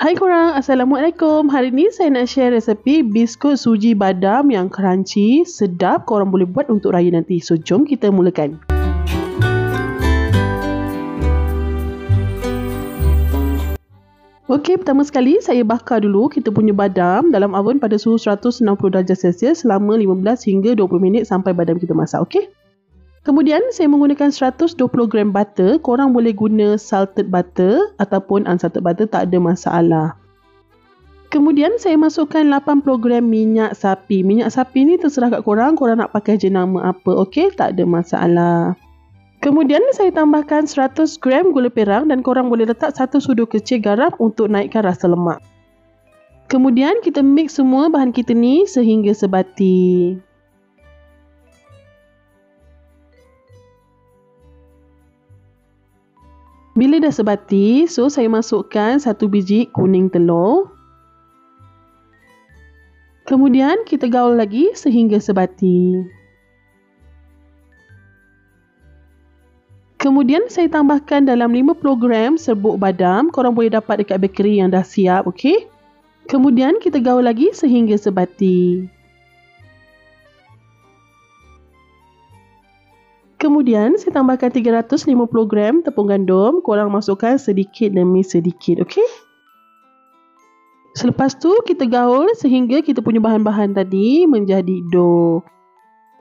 Hai korang, Assalamualaikum. Hari ni saya nak share resepi biskut suji badam yang crunchy, sedap korang boleh buat untuk raya nanti. So, jom kita mulakan. Okey, pertama sekali saya bakar dulu kita punya badam dalam oven pada suhu 160 darjah Celsius selama 15 hingga 20 minit sampai badam kita masak, okey? Kemudian saya menggunakan 120 gram butter. Korang boleh guna salted butter ataupun unsalted butter, tak ada masalah. Kemudian saya masukkan 80 gram minyak sapi. Minyak sapi ni terserah kat korang nak pakai jenama apa, okey? Tak ada masalah. Kemudian saya tambahkan 100 gram gula perang dan korang boleh letak 1 sudu kecil garam untuk naikkan rasa lemak. Kemudian kita mix semua bahan kita ni sehingga sebati. Bila dah sebati, so saya masukkan 1 biji kuning telur. Kemudian kita gaul lagi sehingga sebati. Kemudian saya tambahkan dalam 50 gram serbuk badam. Korang boleh dapat dekat bakery yang dah siap, okey? Kemudian kita gaul lagi sehingga sebati. Kemudian saya tambahkan 350 gram tepung gandum. Korang masukkan sedikit demi sedikit, okey? Selepas tu kita gaul sehingga kita punya bahan-bahan tadi menjadi dough.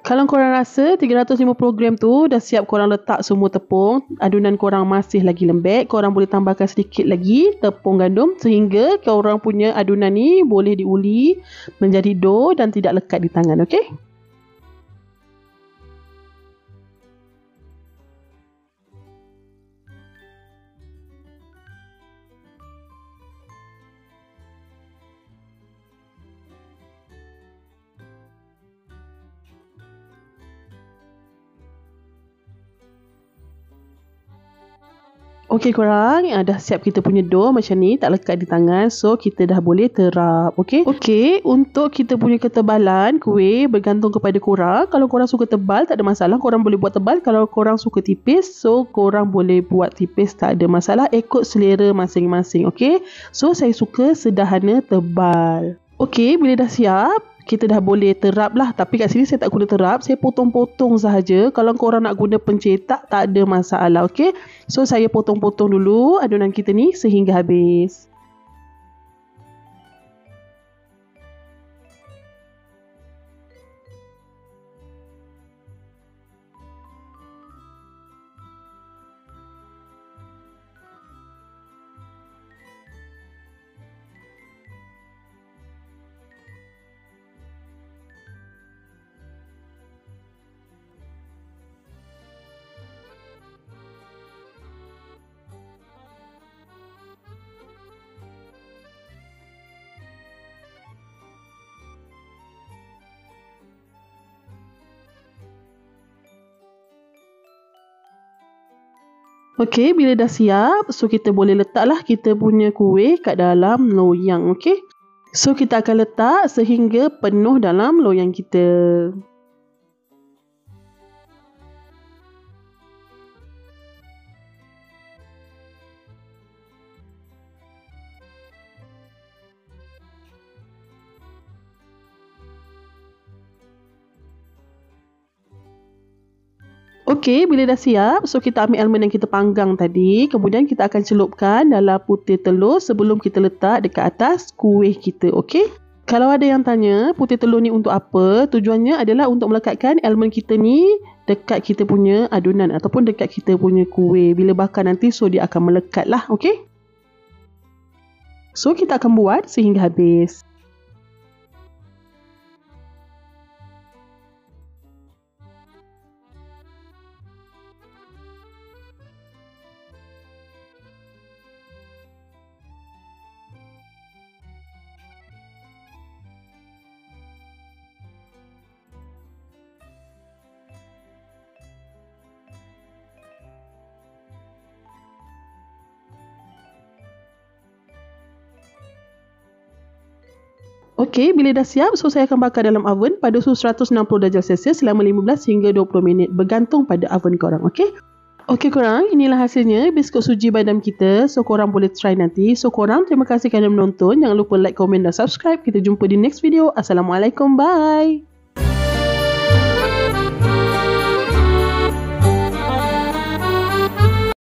Kalau korang rasa 350 gram tu dah siap korang letak semua tepung, adunan korang masih lagi lembek, korang boleh tambahkan sedikit lagi tepung gandum sehingga korang punya adunan ni boleh diuli menjadi dough dan tidak lekat di tangan, okey? Okey korang, dah siap kita punya dough macam ni, tak lekat di tangan. So, kita dah boleh terap, okey? Okey, untuk kita punya ketebalan kuih bergantung kepada korang. Kalau korang suka tebal, tak ada masalah. Korang boleh buat tebal. Kalau korang suka tipis, so korang boleh buat tipis, tak ada masalah. Ikut selera masing-masing, okey? So, saya suka sederhana tebal. Okey, bila dah siap, kita dah boleh terap lah. Tapi kat sini saya tak guna terap, saya potong-potong sahaja. Kalau korang nak guna pencetak, tak ada masalah, okey? So, saya potong-potong dulu adunan kita ni sehingga habis. Okey, bila dah siap, so kita boleh letaklah kita punya kuih kat dalam loyang, okey? So, kita akan letak sehingga penuh dalam loyang kita. Okey, bila dah siap, so kita ambil almond yang kita panggang tadi. Kemudian kita akan celupkan dalam putih telur sebelum kita letak dekat atas kuih kita, okey? Kalau ada yang tanya, putih telur ni untuk apa? Tujuannya adalah untuk melekatkan almond kita ni dekat kita punya adunan ataupun dekat kita punya kuih. Bila bakar nanti, so dia akan melekat lah, okey? So, kita akan buat sehingga habis. Okey, bila dah siap, so saya akan bakar dalam oven pada suhu 160 darjah Celsius selama 15 hingga 20 minit bergantung pada oven korang, okey? Okey korang, inilah hasilnya biskut suji badam kita. So korang boleh try nanti. So korang, terima kasih kerana menonton. Jangan lupa like, komen dan subscribe. Kita jumpa di next video. Assalamualaikum. Bye.